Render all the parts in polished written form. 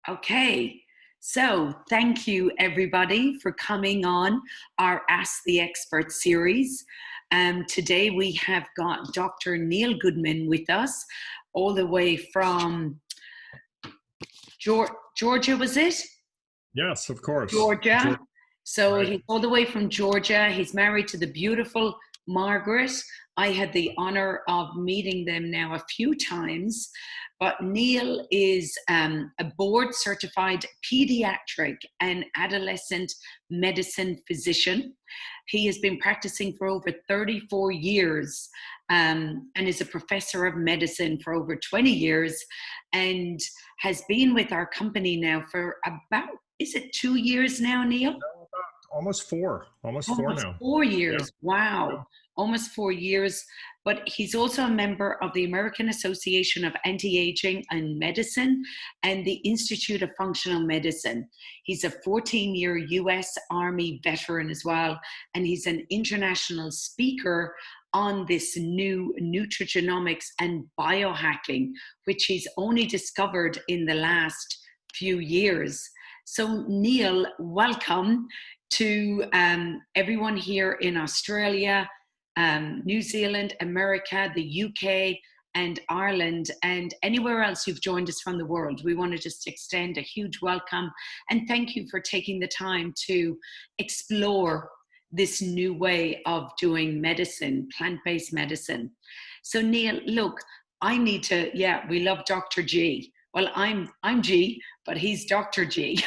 Okay, so thank you everybody for coming on our Ask the Expert series. Today we have got Dr. Neil Goodman with us, all the way from Georgia, was it? Yes, of course. Georgia. So Right. he's all the way from Georgia. He's married to the beautiful Margaret. I had the honor of meeting them now a few times. But Neil is a board certified pediatric and adolescent medicine physician. He has been practicing for over 34 years and is a professor of medicine for over 20 years and has been with our company now for about, is it 2 years now, Neil? No, almost four now. 4 years. Yeah. Wow. Yeah. Almost 4 years. But he's also a member of the American Association of Anti-Aging and Medicine and the Institute of Functional Medicine. He's a 14-year US Army veteran as well. And he's an international speaker on this new nutrigenomics and biohacking, which he's only discovered in the last few years. So Neil, welcome to everyone here in Australia, New Zealand, America, the UK, and Ireland, and anywhere else you've joined us from the world. We want to just extend a huge welcome and thank you for taking the time to explore this new way of doing medicine, plant-based medicine. So Neil, look, I need to, we love Dr. G. Well, I'm G, but he's Dr. G.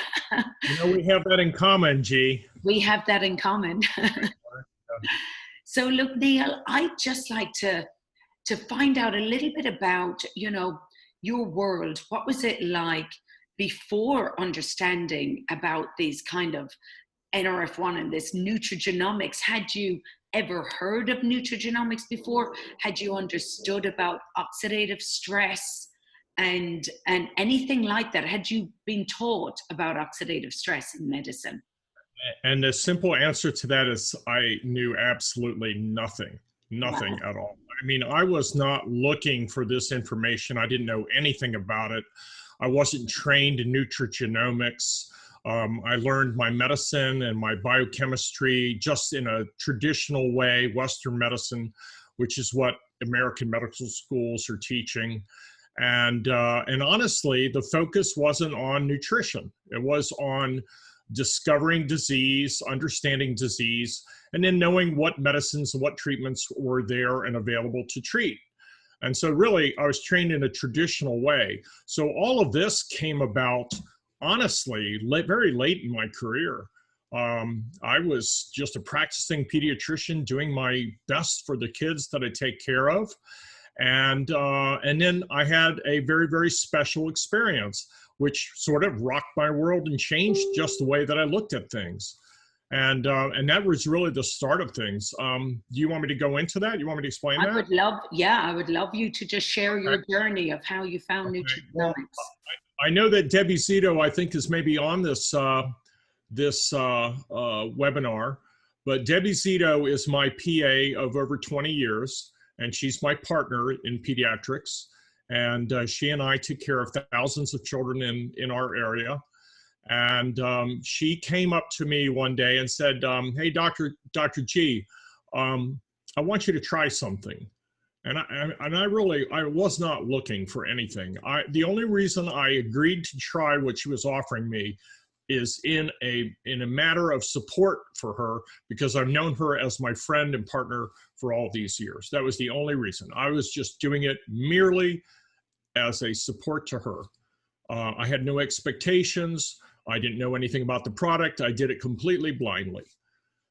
We have that in common, G. We have that in common. So look, Neil, I'd just like to find out a little bit about, your world. What was it like before understanding about these kind of NRF1 and this nutrigenomics? Had you ever heard of nutrigenomics before? Had you understood about oxidative stress and anything like that? Had you been taught about oxidative stress in medicine? And the simple answer to that is I knew absolutely nothing at all. I mean, I was not looking for this information. I didn't know anything about it. I wasn't trained in nutrigenomics. I learned my medicine and my biochemistry just in a traditional way, Western medicine, which is what American medical schools are teaching. And honestly, the focus wasn't on nutrition. It was on discovering disease, understanding disease, and then knowing what medicines and what treatments were there and available to treat. And so really, I was trained in a traditional way. So all of this came about, honestly, very late in my career. I was just a practicing pediatrician doing my best for the kids that I take care of. And then I had a very, very special experience, which sort of rocked my world and changed just the way that I looked at things. And that was really the start of things. Do you want me to go into that? You want me to explain that? I would love you to just share your journey of how you found nutrigenomics. Well, I know that Debbie Zito, I think, is maybe on this webinar, but Debbie Zito is my PA of over 20 years, and she's my partner in pediatrics. And she and I took care of thousands of children in our area. And she came up to me one day and said, hey, Dr. G, I want you to try something. And I was not looking for anything. The only reason I agreed to try what she was offering me is in a matter of support for her, because I've known her as my friend and partner for all these years. That was the only reason. I was just doing it merely as a support to her. I had no expectations. I didn't know anything about the product. I did it completely blindly.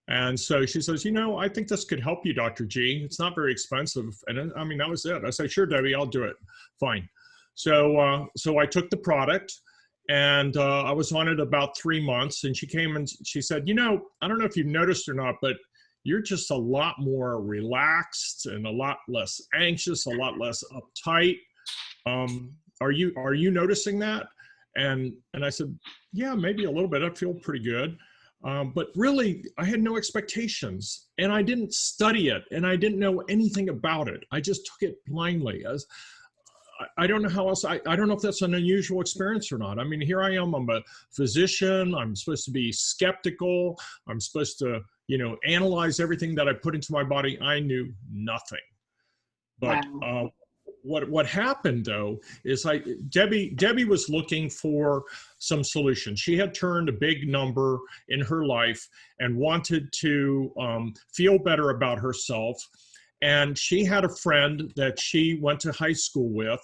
And so she says, I think this could help you, Dr. G. It's not very expensive. And I mean, that was it. I said, sure, Debbie, I'll do it. Fine. So I took the product, and I was on it about 3 months. And she came and she said, I don't know if you've noticed or not, but you're just a lot more relaxed and a lot less anxious, a lot less uptight. Are you noticing that? And I said, yeah, maybe a little bit. I feel pretty good. But really, I had no expectations, and I didn't study it, and I didn't know anything about it. I just took it blindly. I don't know how else, I don't know if that's an unusual experience or not. I mean, here I am, I'm a physician, I'm supposed to be skeptical, I'm supposed to, you know, analyze everything that I put into my body. I knew nothing. But Wow. what happened though is Debbie was looking for some solutions. She had turned a big number in her life and wanted to feel better about herself. And she had a friend that she went to high school with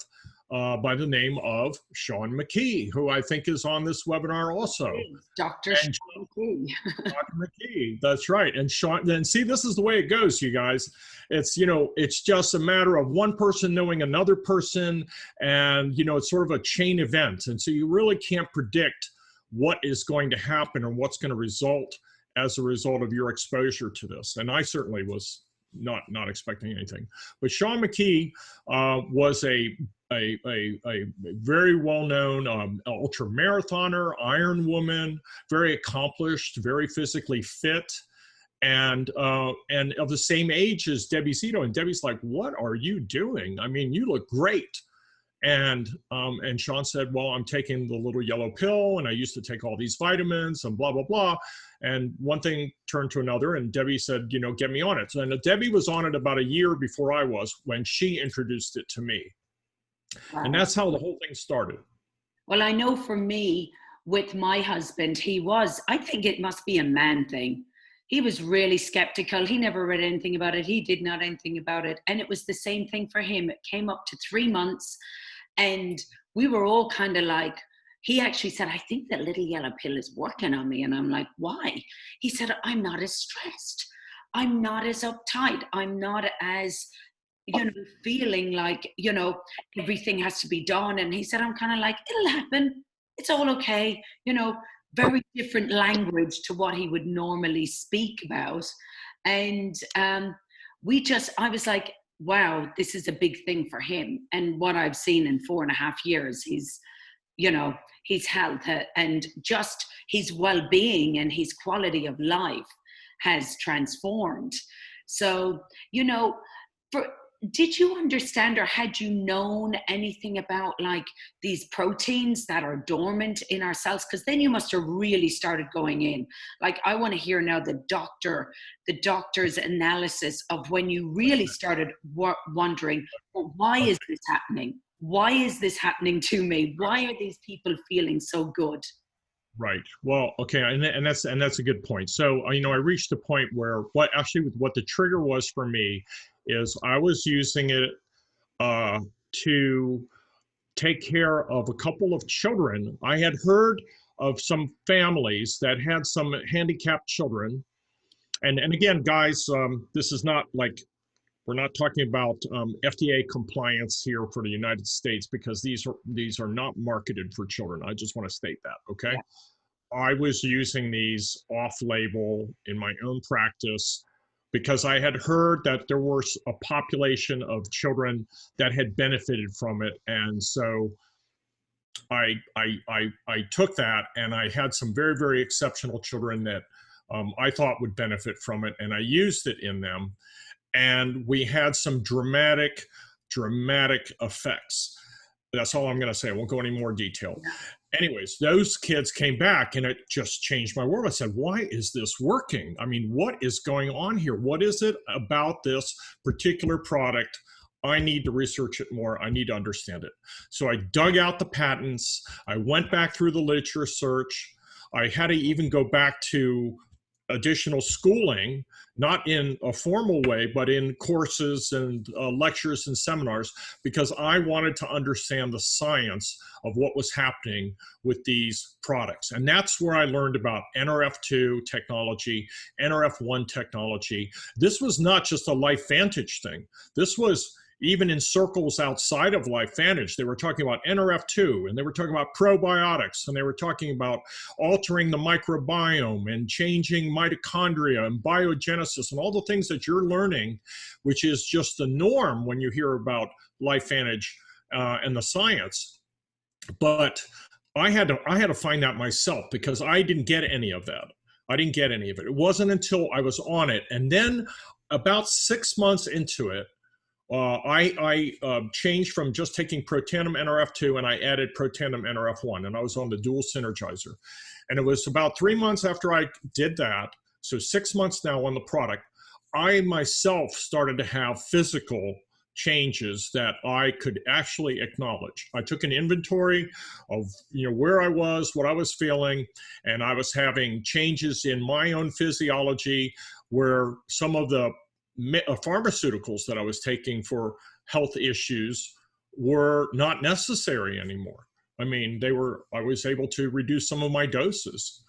by the name of Sean McKee, who I think is on this webinar also. Dr. And Sean McKee. Dr. McKee, that's right. And Sean, then see, this is the way it goes, you guys. It's, you know, it's just a matter of one person knowing another person, and, you know, it's sort of a chain event. And so you really can't predict what is going to happen or what's going to result as a result of your exposure to this. And I certainly was not expecting anything. But Sean McKee was a very well-known ultra marathoner, Iron Woman, very accomplished, very physically fit, and of the same age as Debbie Zito. And Debbie's like, "What are you doing? I mean, you look great." And Sean said, "Well, I'm taking the little yellow pill, and I used to take all these vitamins and blah, blah, blah." And one thing turned to another, and Debbie said, "You know, get me on it." So, and Debbie was on it about a year before I was, when she introduced it to me. Wow. And that's how the whole thing started. Well, I know for me, with my husband, I think it must be a man thing. He was really skeptical. He never read anything about it. He did not anything about it. And it was the same thing for him. It came up to 3 months, and we were all kind of like, he actually said, "I think that little yellow pill is working on me." And I'm like, "Why?" He said, "I'm not as stressed. I'm not as uptight. I'm not as, you know, feeling like, you know, everything has to be done." And he said, "I'm kind of like, it'll happen. It's all okay." You know, very different language to what he would normally speak about. And I was like, wow, this is a big thing for him. And what I've seen in 4.5 years, you know, his health and just his well-being and his quality of life has transformed. So, you know, did you understand, or had you known anything about like these proteins that are dormant in our cells? Because then you must have really started going in. Like, I want to hear now the doctor's analysis of when you really started wondering, well, why is this happening? Why is this happening to me? Why are these people feeling so good? Right. Well, okay, and that's a good point. So, you know, I reached a point where what the trigger was for me is I was using it to take care of a couple of children. I had heard of some families that had some handicapped children, and again, guys, this is not like, we're not talking about FDA compliance here for the United States, because these are not marketed for children. I just want to state that, okay? Yeah. I was using these off-label in my own practice because I had heard that there was a population of children that had benefited from it, and so I took that, and I had some very, very exceptional children that I thought would benefit from it, and I used it in them. And we had some dramatic effects. That's all I'm going to say. I won't go any more detail. Anyways, those kids came back, and it just changed my world. I said, why is this working? I mean, what is going on here? What is it about this particular product? I need to research it more. I need to understand it. So I dug out the patents. I went back through the literature search. I had to even go back to additional schooling, not in a formal way, but in courses and lectures and seminars, because I wanted to understand the science of what was happening with these products. And that's where I learned about NRF2 technology, NRF1 technology. This was not just a LifeVantage thing. This was even in circles outside of LifeVantage. They were talking about NRF2, and they were talking about probiotics, and they were talking about altering the microbiome and changing mitochondria and biogenesis and all the things that you're learning, which is just the norm when you hear about LifeVantage and the science. But I had to find out myself, because I didn't get any of that. I didn't get any of it. It wasn't until I was on it, and then about 6 months into it, I changed from just taking Protandim NRF2 and I added Protandim NRF1, and I was on the dual synergizer. And it was about 3 months after I did that, so 6 months now on the product, I myself started to have physical changes that I could actually acknowledge. I took an inventory of where I was, what I was feeling, and I was having changes in my own physiology where some of the pharmaceuticals that I was taking for health issues were not necessary anymore. I mean, I was able to reduce some of my doses.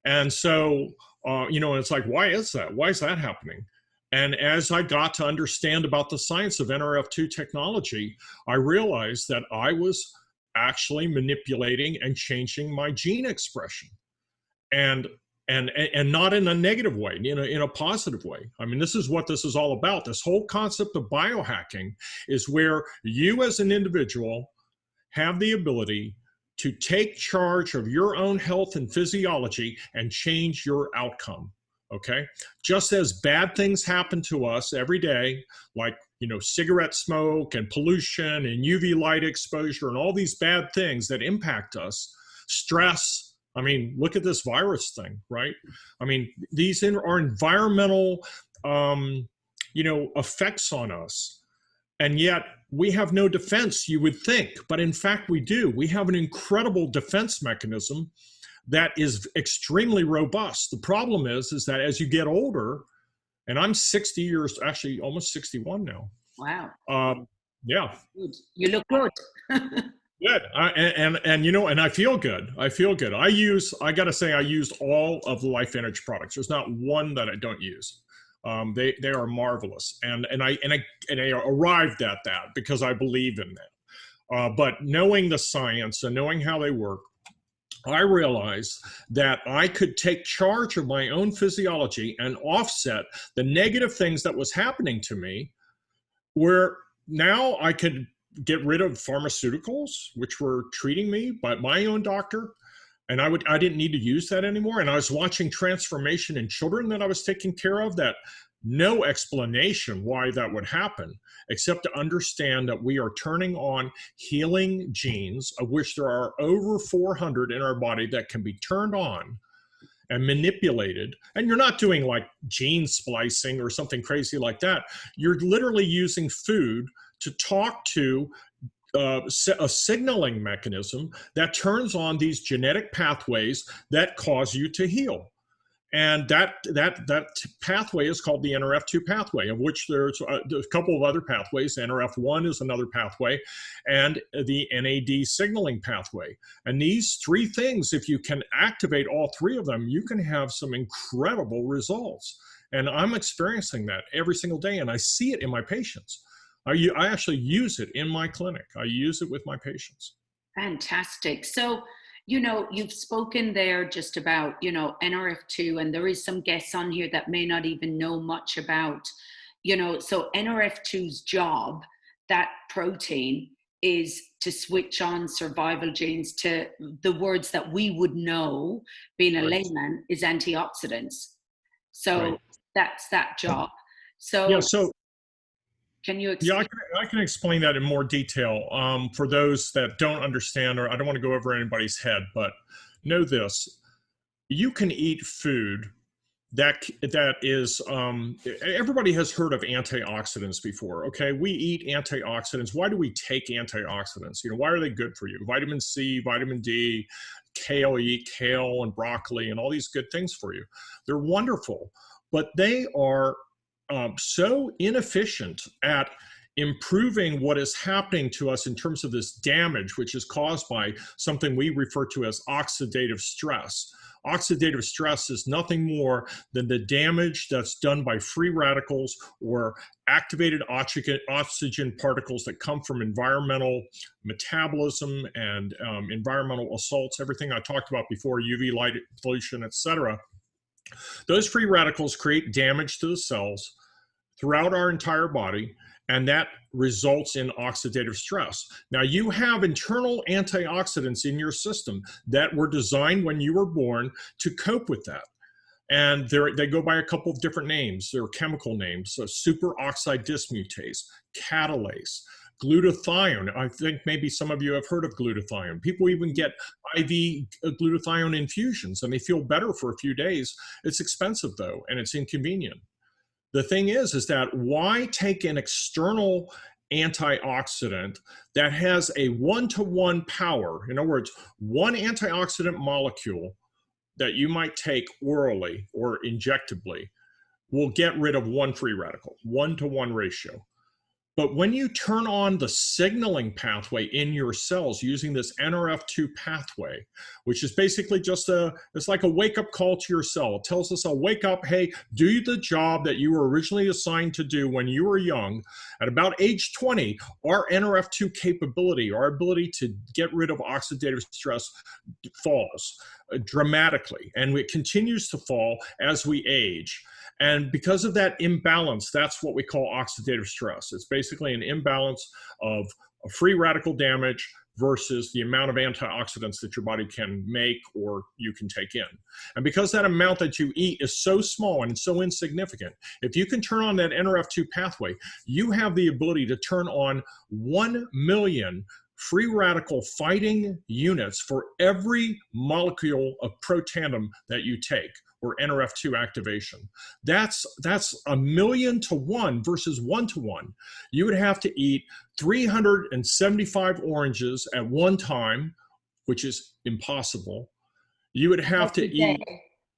And so, it's like, why is that? Why is that happening? And as I got to understand about the science of NRF2 technology, I realized that I was actually manipulating and changing my gene expression. And not in a negative way, in a positive way. I mean, this is what this is all about. This whole concept of biohacking is where you as an individual have the ability to take charge of your own health and physiology and change your outcome, okay? Just as bad things happen to us every day, like, cigarette smoke and pollution and UV light exposure and all these bad things that impact us, stress. I mean, look at this virus thing, right? I mean, these are environmental, effects on us. And yet we have no defense, you would think. But in fact, we do. We have an incredible defense mechanism that is extremely robust. The problem is that as you get older, and I'm 60 years, actually almost 61 now. Wow. Yeah. Good. You look good. Good. And I feel good. I got to say, I used all of the LifeVantage products. There's not one that I don't use. They are marvelous. And I arrived at that because I believe in them. But knowing the science and knowing how they work, I realized that I could take charge of my own physiology and offset the negative things that was happening to me, where now I could get rid of pharmaceuticals, which were treating me by my own doctor. And I didn't need to use that anymore. And I was watching transformation in children that I was taking care of, that no explanation why that would happen, except to understand that we are turning on healing genes, of which there are over 400 in our body that can be turned on and manipulated. And you're not doing like gene splicing or something crazy like that. You're literally using food to talk to a signaling mechanism that turns on these genetic pathways that cause you to heal. And that pathway is called the NRF2 pathway, of which there's a couple of other pathways. NRF1 is another pathway, and the NAD signaling pathway. And these three things, if you can activate all three of them, you can have some incredible results. And I'm experiencing that every single day, and I see it in my patients. I actually use it in my clinic. I use it with my patients. Fantastic. So, you've spoken there just about, NRF2, and there is some guests on here that may not even know much about, so NRF2's job, that protein, is to switch on survival genes. To the words that we would know, being a layman, is antioxidants. So that's that job. So, yeah, so can you explain? Yeah, I can explain that in more detail for those that don't understand, or I don't want to go over anybody's head, but know this: you can eat food that is, everybody has heard of antioxidants before. Okay, we eat antioxidants. Why do we take antioxidants? Why are they good for you? Vitamin C, vitamin D, kale. You eat kale and broccoli and all these good things for you. They're wonderful, but they are so inefficient at improving what is happening to us in terms of this damage, which is caused by something we refer to as oxidative stress. Oxidative stress is nothing more than the damage that's done by free radicals or activated oxygen particles that come from environmental metabolism and environmental assaults, everything I talked about before, UV light pollution, etc. Those free radicals create damage to the cells throughout our entire body, and that results in oxidative stress. Now, you have internal antioxidants in your system that were designed when you were born to cope with that. And they go by a couple of different names. They're chemical names. So superoxide dismutase, catalase, glutathione. I think maybe some of you have heard of glutathione. People even get IV glutathione infusions and they feel better for a few days. It's expensive though, and it's inconvenient. The thing is that why take an external antioxidant that has a one-to-one power? In other words, one antioxidant molecule that you might take orally or injectably will get rid of one free radical, one-to-one ratio. But when you turn on the signaling pathway in your cells using this NRF2 pathway, which is basically just it's like a wake-up call to your cell. It tells us, wake up, hey, do the job that you were originally assigned to do when you were young. At about age 20, our NRF2 capability, our ability to get rid of oxidative stress falls dramatically, and it continues to fall as we age. And because of that imbalance, that's what we call oxidative stress. It's basically an imbalance of free radical damage versus the amount of antioxidants that your body can make or you can take in. And because that amount that you eat is so small and so insignificant, if you can turn on that NRF2 pathway, you have the ability to turn on 1 million free radical fighting units for every molecule of Protandim that you take, or NRF2 activation. That's 1,000,000 to 1 versus 1 to 1. You would have to eat 375 oranges at one time, which is impossible. You would have to eat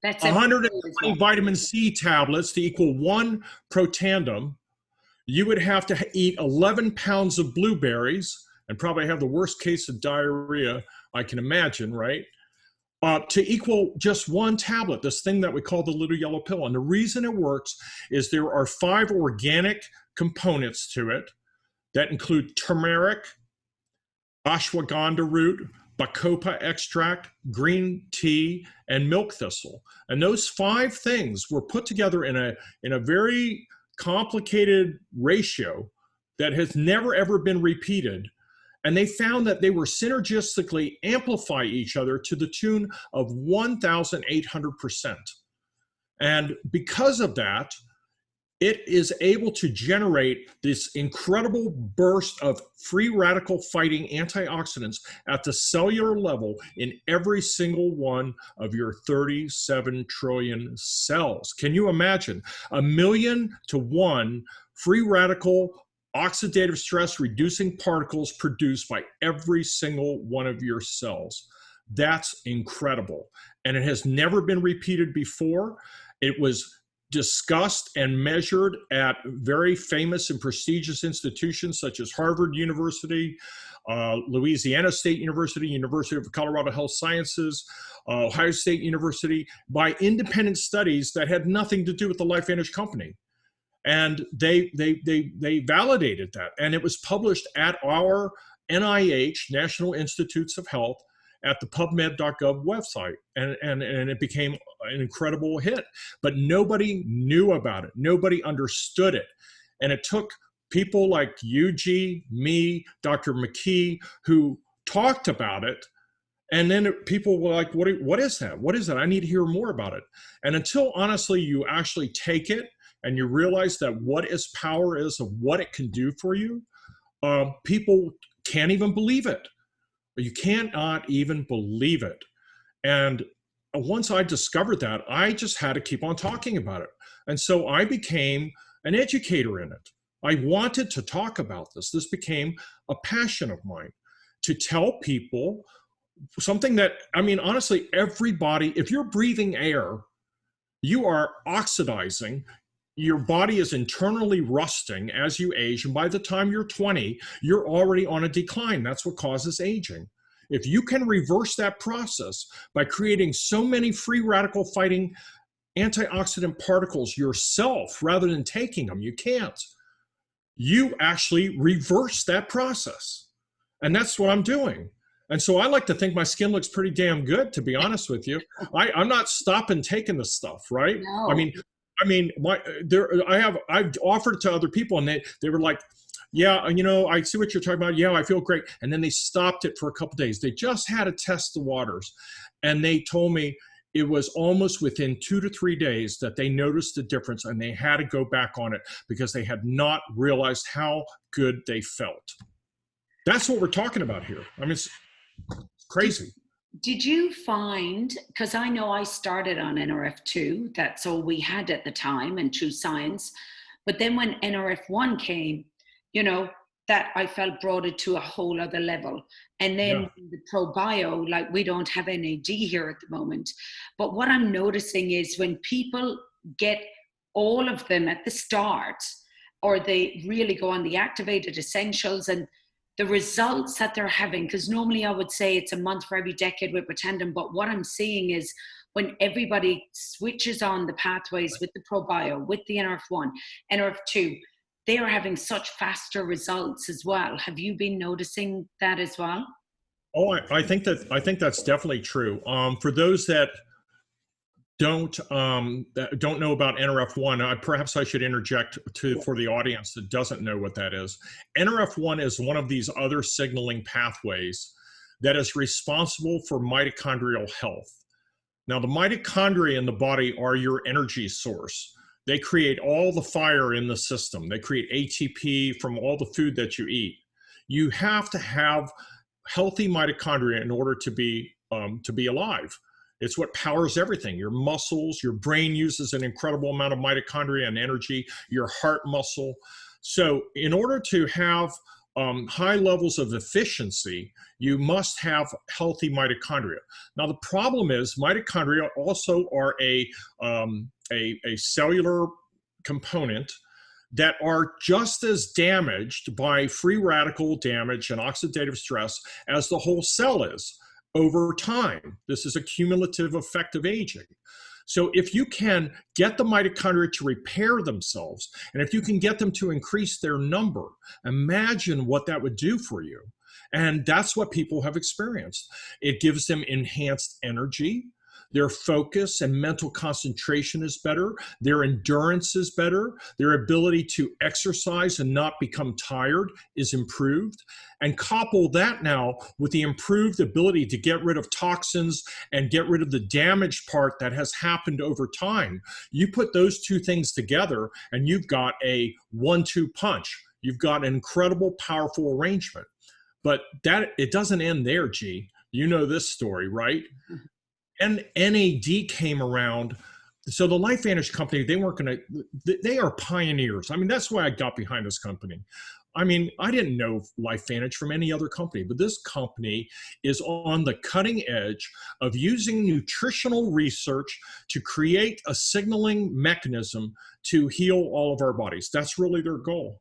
120 vitamin C tablets to equal 1 Protandim. You would have to eat 11 pounds of blueberries and probably have the worst case of diarrhea I can imagine, right? To equal just 1 tablet, this thing that we call the little yellow pill. And the reason it works is there are 5 organic components to it that include turmeric, ashwagandha root, bacopa extract, green tea, and milk thistle. And those 5 things were put together in a very complicated ratio that has never ever been repeated. And they found that they were synergistically amplify each other to the tune of 1,800%. And because of that, it is able to generate this incredible burst of free radical fighting antioxidants at the cellular level in every single one of your 37 trillion cells. Can you imagine 1,000,000 to 1 free radical oxidative stress reducing particles produced by every single one of your cells? That's incredible. And it has never been repeated before. It was discussed and measured at very famous and prestigious institutions such as Harvard University, Louisiana State University, University of Colorado Health Sciences, Ohio State University, by independent studies that had nothing to do with the LifeVantage company. And they validated that. And it was published at our NIH, National Institutes of Health, at the PubMed.gov website. And it became an incredible hit. But nobody knew about it. Nobody understood it. And it took people like Yuji, me, Dr. McKee, who talked about it. And then people were like, what is that? What is that? I need to hear more about it. And until, honestly, you actually take it, and you realize that what its power is of what it can do for you, people can't even believe it. You cannot even believe it. And once I discovered that, I just had to keep on talking about it. And so I became an educator in it. I wanted to talk about this. This became a passion of mine, to tell people something that, I mean, honestly, everybody, if you're breathing air, you are oxidizing. Your body is internally rusting as you age, and by the time you're 20, you're already on a decline. That's what causes aging. If you can reverse that process by creating so many free radical fighting antioxidant particles yourself rather than taking them, you can't. You actually reverse that process. And that's what I'm doing. And so I like to think my skin looks pretty damn good, to be honest with you. I'm not stopping taking this stuff, right? No. I've offered it to other people, and they were like, yeah, you know, I see what you're talking about. Yeah, I feel great. And then they stopped it for a couple of days. They just had to test the waters. And they told me, it was almost within 2 to 3 days that they noticed the difference, and they had to go back on it because they had not realized how good they felt. That's what we're talking about here. I mean, it's crazy. Did you find, because I know I started on NRF2, that's all we had at the time and True Science, but then when NRF1 came, you know, that I felt brought it to a whole other level. And then the ProBio, like we don't have NAD here at the moment. But what I'm noticing is when people get all of them at the start, or they really go on the activated essentials and the results that they're having, because normally I would say it's a month for every decade with Protandim, but what I'm seeing is when everybody switches on the pathways with the ProBio, with the NRF1, NRF2, they are having such faster results as well. Have you been noticing that as well? Oh, I think that's definitely true. For those that don't know about NRF1, perhaps I should interject for the audience that doesn't know what that is. NRF1 is one of these other signaling pathways that is responsible for mitochondrial health. Now, the mitochondria in the body are your energy source. They create all the fire in the system. They create ATP from all the food that you eat. You have to have healthy mitochondria in order to be alive. It's what powers everything. Your muscles, your brain uses an incredible amount of mitochondria and energy, your heart muscle. So in order to have high levels of efficiency, you must have healthy mitochondria. Now, the problem is mitochondria also are a cellular component that are just as damaged by free radical damage and oxidative stress as the whole cell is over time. This is a cumulative effect of aging. So if you can get the mitochondria to repair themselves, and if you can get them to increase their number, imagine what that would do for you. And that's what people have experienced. It gives them enhanced energy. Their focus and mental concentration is better. Their endurance is better. Their ability to exercise and not become tired is improved. And couple that now with the improved ability to get rid of toxins and get rid of the damaged part that has happened over time. You put those two things together and you've got a 1-2 punch. You've got an incredible, powerful arrangement. But it doesn't end there, G. You know this story, right? And NAD came around. So the LifeVantage company, they are pioneers. I mean, that's why I got behind this company. I mean, I didn't know LifeVantage from any other company, but this company is on the cutting edge of using nutritional research to create a signaling mechanism to heal all of our bodies. That's really their goal.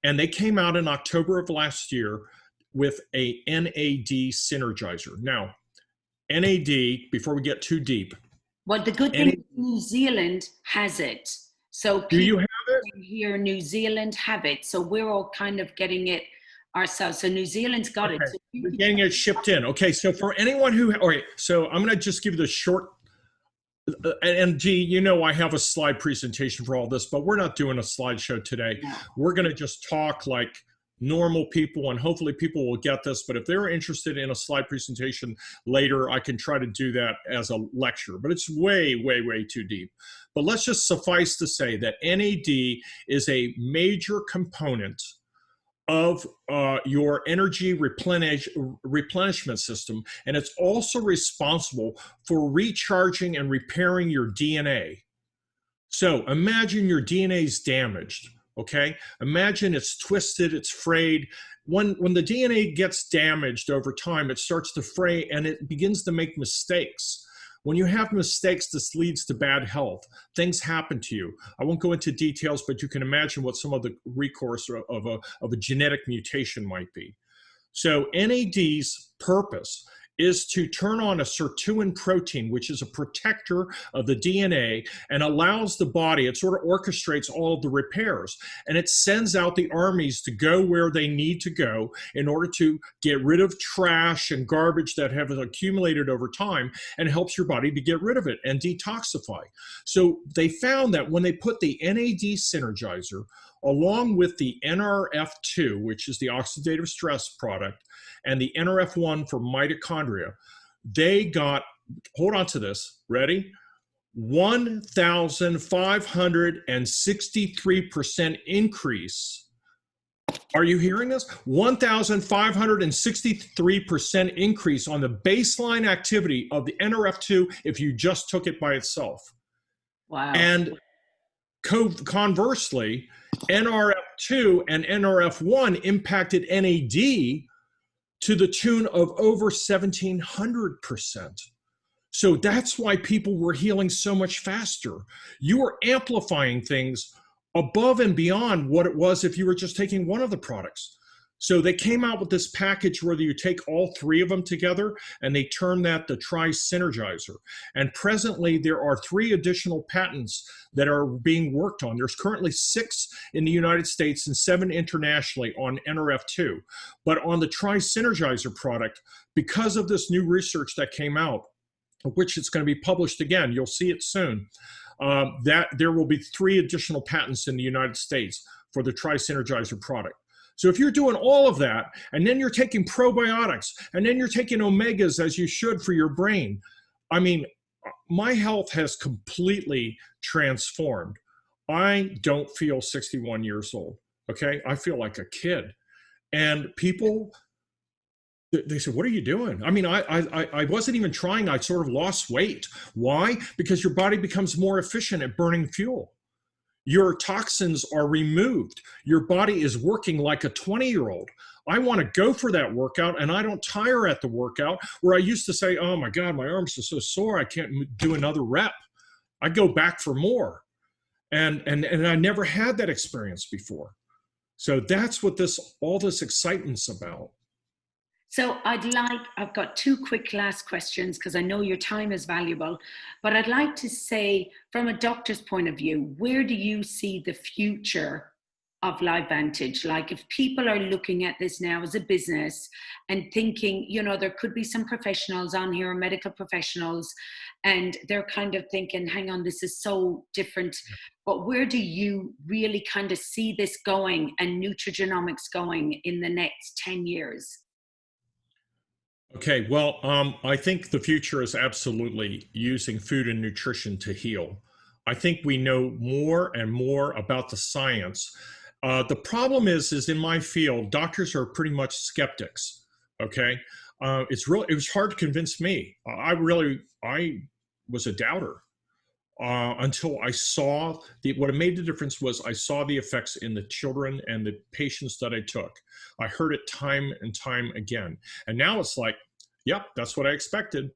And they came out in October of last year with a NAD synergizer. Now, NAD, before we get too deep. Well, the good thing is New Zealand has it. So do you have it? Here in New Zealand have it. So we're all kind of getting it ourselves. So New Zealand's got it. So we're getting it shipped in. Okay, so for anyone who, all right, so I'm going to just give you the short, and G, you know I have a slide presentation for all this, but we're not doing a slideshow today. No. We're going to just talk like normal people, and hopefully people will get this, but if they're interested in a slide presentation later, I can try to do that as a lecture, but it's way, way, way too deep. But let's just suffice to say that NAD is a major component of your energy replenishment system, and it's also responsible for recharging and repairing your DNA. So imagine your DNA is damaged. Okay, imagine it's twisted, it's frayed. When the DNA gets damaged over time, it starts to fray and it begins to make mistakes. When you have mistakes, this leads to bad health. Things happen to you. I won't go into details, but you can imagine what some of the recourse of a genetic mutation might be. So NAD's purpose is to turn on a sirtuin protein, which is a protector of the DNA and allows the body, it sort of orchestrates all of the repairs, and it sends out the armies to go where they need to go in order to get rid of trash and garbage that have accumulated over time, and helps your body to get rid of it and detoxify. So they found that when they put the NAD synergizer along with the NRF2, which is the oxidative stress product, and the NRF1 for mitochondria, they got hold on to this, ready? 1,563% increase. Are you hearing this? 1,563% increase on the baseline activity of the NRF2 if you just took it by itself. Wow. And conversely, NRF2 and NRF1 impacted NAD to the tune of over 1,700%. So that's why people were healing so much faster. You were amplifying things above and beyond what it was if you were just taking one of the products. So they came out with this package where you take all three of them together, and they term that the Tri-Synergizer. And presently, there are 3 additional patents that are being worked on. There's currently 6 in the United States and 7 internationally on NRF2. But on the Tri-Synergizer product, because of this new research that came out, which it's going to be published again, you'll see it soon, that there will be 3 additional patents in the United States for the Tri-Synergizer product. So if you're doing all of that, and then you're taking probiotics, and then you're taking omegas as you should for your brain, I mean, my health has completely transformed. I don't feel 61 years old, okay? I feel like a kid. And people, they said, what are you doing? I mean, I wasn't even trying. I sort of lost weight. Why? Because your body becomes more efficient at burning fuel. Your toxins are removed. Your body is working like a 20-year-old. I want to go for that workout, and I don't tire at the workout, where I used to say, oh my God, my arms are so sore, I can't do another rep. I go back for more. And I never had that experience before. So that's what all this excitement's about. So I've got 2 quick last questions because I know your time is valuable, but I'd like to say, from a doctor's point of view, where do you see the future of LifeVantage? Like, if people are looking at this now as a business and thinking, you know, there could be some professionals on here, medical professionals, and they're kind of thinking, hang on, this is so different. But where do you really kind of see this going and nutrigenomics going in the next 10 years? Okay, well, I think the future is absolutely using food and nutrition to heal. I think we know more and more about the science. The problem is in my field, doctors are pretty much skeptics. Okay, it was hard to convince me. I was a doubter until I saw what made the difference was I saw the effects in the children and the patients that I took. I heard it time and time again. And now it's like, yep, that's what I expected.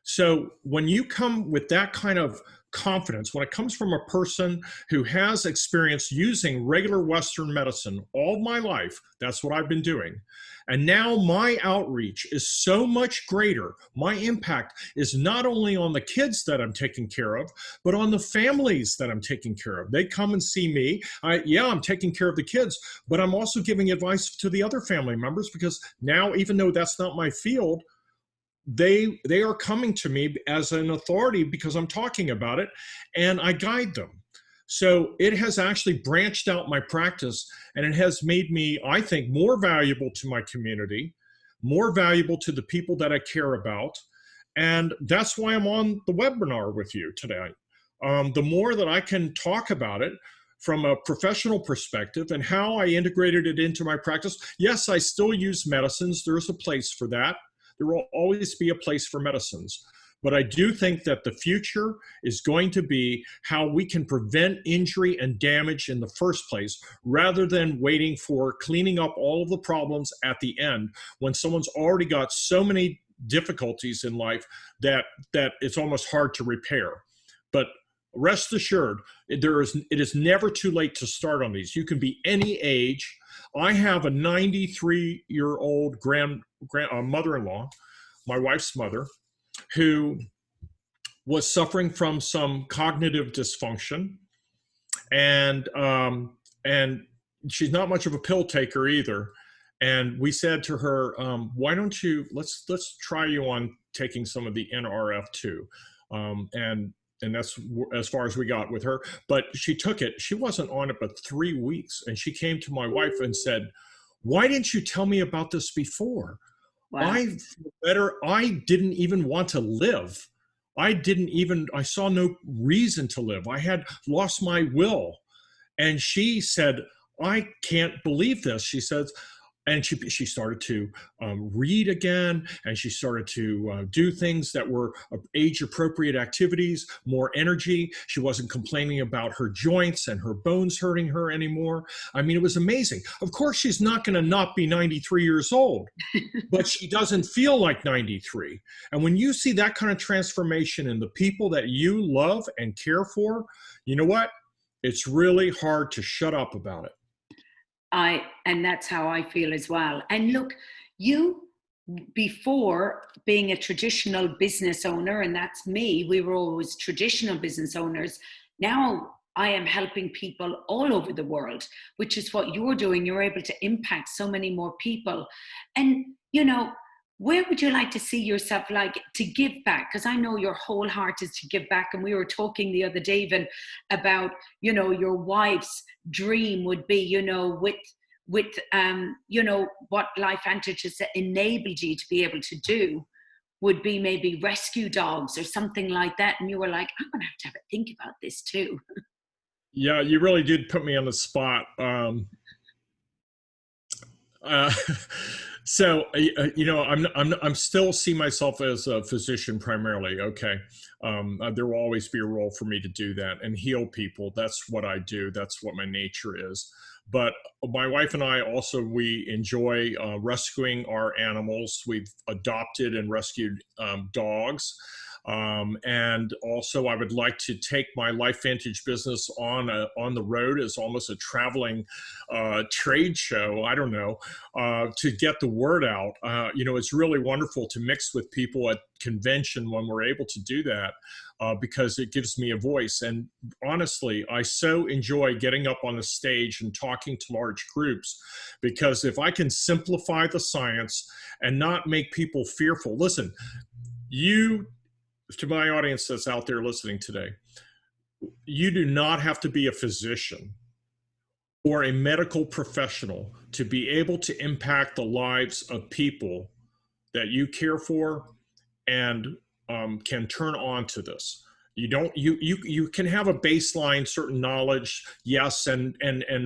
So when you come with that kind of confidence, when it comes from a person who has experience using regular Western medicine all my life, that's what I've been doing. And now my outreach is so much greater. My impact is not only on the kids that I'm taking care of, but on the families that I'm taking care of. They come and see me. I'm taking care of the kids, but I'm also giving advice to the other family members, because now, even though that's not my field, they are coming to me as an authority because I'm talking about it, and I guide them. So it has actually branched out my practice, and it has made me, I think, more valuable to my community, more valuable to the people that I care about. And that's why I'm on the webinar with you today. The more that I can talk about it from a professional perspective and how I integrated it into my practice. Yes, I still use medicines. There's a place for that. There will always be a place for medicines. But I do think that the future is going to be how we can prevent injury and damage in the first place, rather than waiting for cleaning up all of the problems at the end when someone's already got so many difficulties in life that it's almost hard to repair. But rest assured, it is never too late to start on these. You can be any age. I have a 93-year-old mother-in-law, my wife's mother, who was suffering from some cognitive dysfunction, and she's not much of a pill taker either. And we said to her, why don't you, let's try you on taking some of the NRF2. And that's as far as we got with her. But she took it. She wasn't on it but 3 weeks. And she came to my wife and said, why didn't you tell me about this before? Wow. I feel better. I didn't even want to live. I saw no reason to live. I had lost my will. And she said, I can't believe this. She says, and she started to read again, and she started to do things that were age appropriate activities, more energy. She wasn't complaining about her joints and her bones hurting her anymore. I mean, it was amazing. Of course, she's not going to not be 93 years old, but she doesn't feel like 93. And when you see that kind of transformation in the people that you love and care for, you know what? It's really hard to shut up about it. And that's how I feel as well. And look, you, before being a traditional business owner, and that's me, we were always traditional business owners. Now I am helping people all over the world, which is what you're doing. You're able to impact so many more people. And, you know, where would you like to see yourself, like, to give back? Because I know your whole heart is to give back. And we were talking the other day even about, you know, your wife's dream would be, you know, with you know, what Life Antigens enabled you to be able to do would be maybe rescue dogs or something like that. And you were like, I'm going to have a think about this too. Yeah, you really did put me on the spot. So, you know, I'm still see myself as a physician primarily. Okay. There will always be a role for me to do that and heal people. That's what I do. That's what my nature is. But my wife and I also, we enjoy rescuing our animals. We've adopted and rescued dogs. And also I would like to take my Life Vantage business on the road as almost a traveling trade show, I don't know, to get the word out. You know, it's really wonderful to mix with people at convention when we're able to do that, because it gives me a voice. And honestly, I so enjoy getting up on the stage and talking to large groups, because if I can simplify the science and not make people fearful. Listen, to my audience that's out there listening today, you do not have to be a physician or a medical professional to be able to impact the lives of people that you care for and can turn on to this. You can have a baseline certain knowledge, yes, and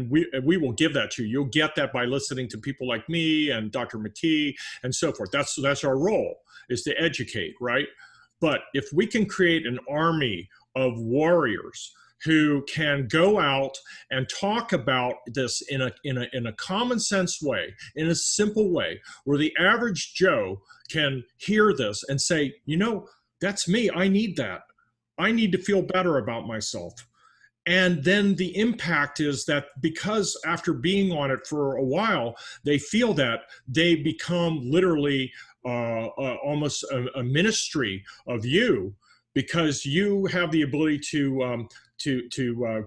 we will give that to you. You'll get that by listening to people like me and Dr. McKee and so forth. That's our role, is to educate, right? But if we can create an army of warriors who can go out and talk about this in a common sense way, in a simple way, where the average Joe can hear this and say, you know, that's me. I need that. I need to feel better about myself. And then the impact is that because after being on it for a while, they feel that they become literally almost a ministry of you, because you have the ability to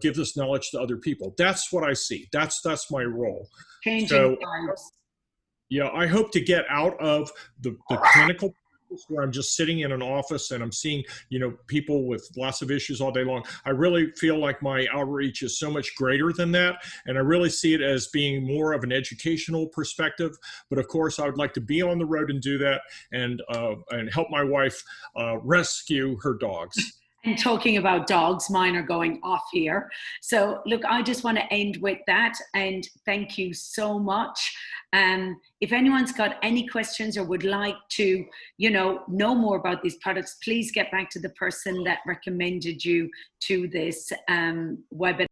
give this knowledge to other people. That's what I see. That's my role. Changing lives. Yeah, I hope to get out of the clinical where I'm just sitting in an office and I'm seeing, you know, people with lots of issues all day long. I really feel like my outreach is so much greater than that. And I really see it as being more of an educational perspective. But of course, I would like to be on the road and do that and help my wife rescue her dogs. And talking about dogs, mine are going off here. So look, I just want to end with that, and thank you so much. If anyone's got any questions or would like to, you know more about these products, please get back to the person that recommended you to this webinar.